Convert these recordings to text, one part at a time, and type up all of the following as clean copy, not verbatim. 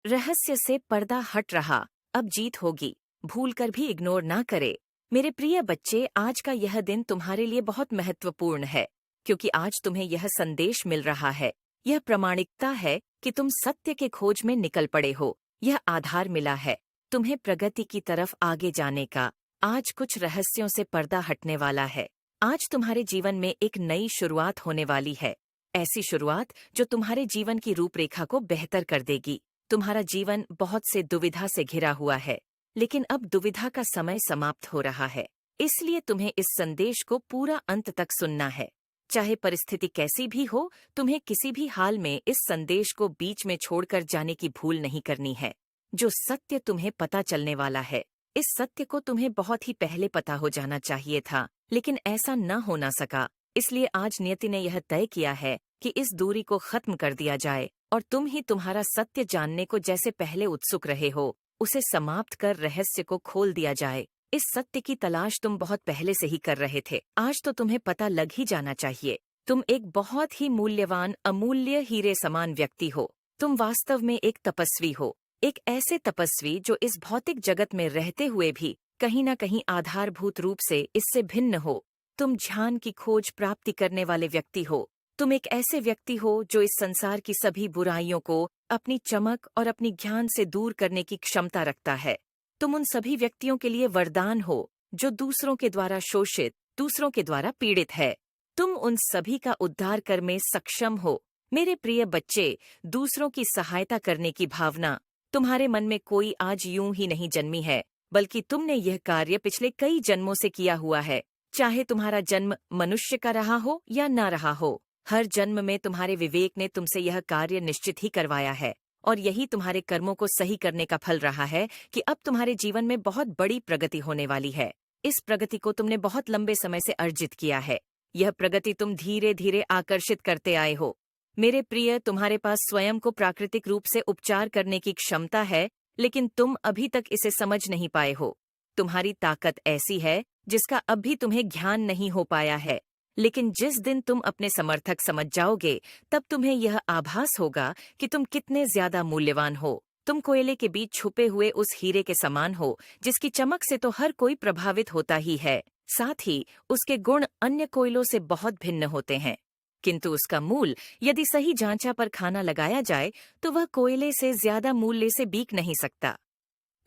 रहस्य से पर्दा हट रहा, अब जीत होगी, भूलकर भी इग्नोर ना करे। मेरे प्रिय बच्चे, आज का यह दिन तुम्हारे लिए बहुत महत्वपूर्ण है, क्योंकि आज तुम्हें यह संदेश मिल रहा है। यह प्रामाणिकता है कि तुम सत्य के खोज में निकल पड़े हो। यह आधार मिला है तुम्हें प्रगति की तरफ आगे जाने का। आज कुछ रहस्यों से पर्दा हटने वाला है। आज तुम्हारे जीवन में एक नई शुरुआत होने वाली है। ऐसी शुरुआत जो तुम्हारे जीवन की रूपरेखा को बेहतर कर देगी। तुम्हारा जीवन बहुत से दुविधा से घिरा हुआ है, लेकिन अब दुविधा का समय समाप्त हो रहा है। इसलिए तुम्हें इस संदेश को पूरा अंत तक सुनना है। चाहे परिस्थिति कैसी भी हो, तुम्हें किसी भी हाल में इस संदेश को बीच में छोड़कर जाने की भूल नहीं करनी है। जो सत्य तुम्हें पता चलने वाला है, इस सत्य को तुम्हें बहुत ही पहले पता हो जाना चाहिए था, लेकिन ऐसा न हो ना सका। इसलिए आज नियति ने यह तय किया है कि इस दूरी को खत्म कर दिया जाए और तुम ही तुम्हारा सत्य जानने को जैसे पहले उत्सुक रहे हो, उसे समाप्त कर रहस्य को खोल दिया जाए। इस सत्य की तलाश तुम बहुत पहले से ही कर रहे थे। आज तो तुम्हें पता लग ही जाना चाहिए। तुम एक बहुत ही मूल्यवान, अमूल्य हीरे समान व्यक्ति हो। तुम वास्तव में एक तपस्वी हो, एक ऐसे तपस्वी जो इस भौतिक जगत में रहते हुए भी कहीं न कहीं आधारभूत रूप से इससे भिन्न हो। तुम ध्यान की खोज प्राप्ति करने वाले व्यक्ति हो। तुम एक ऐसे व्यक्ति हो जो इस संसार की सभी बुराइयों को अपनी चमक और अपनी ज्ञान से दूर करने की क्षमता रखता है। तुम उन सभी व्यक्तियों के लिए वरदान हो जो दूसरों के द्वारा शोषित, दूसरों के द्वारा पीड़ित है। तुम उन सभी का उद्धार कर में सक्षम हो। मेरे प्रिय बच्चे, दूसरों की सहायता करने की भावना तुम्हारे मन में कोई आज यूं ही नहीं जन्मी है, बल्कि तुमने यह कार्य पिछले कई जन्मों से किया हुआ है। चाहे तुम्हारा जन्म मनुष्य का रहा हो या ना रहा हो, हर जन्म में तुम्हारे विवेक ने तुमसे यह कार्य निश्चित ही करवाया है, और यही तुम्हारे कर्मों को सही करने का फल रहा है कि अब तुम्हारे जीवन में बहुत बड़ी प्रगति होने वाली है। इस प्रगति को तुमने बहुत लंबे समय से अर्जित किया है। यह प्रगति तुम धीरे धीरे आकर्षित करते आए हो। मेरे प्रिय, तुम्हारे पास स्वयं को प्राकृतिक रूप से उपचार करने की क्षमता है, लेकिन तुम अभी तक इसे समझ नहीं पाए हो। तुम्हारी ताकत ऐसी है जिसका अभी तुम्हें ज्ञान नहीं हो पाया है, लेकिन जिस दिन तुम अपने समर्थक समझ जाओगे, तब तुम्हें यह आभास होगा कि तुम कितने ज्यादा मूल्यवान हो। तुम कोयले के बीच छुपे हुए उस हीरे के समान हो, जिसकी चमक से तो हर कोई प्रभावित होता ही है। साथ ही उसके गुण अन्य कोयलों से बहुत भिन्न होते हैं, किंतु उसका मूल यदि सही जांचा पर खाना लगाया जाए तो वह कोयले से ज्यादा मूल्य से बिक नहीं सकता।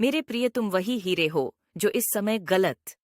मेरे प्रिय, तुम वही हीरे हो जो इस समय गलत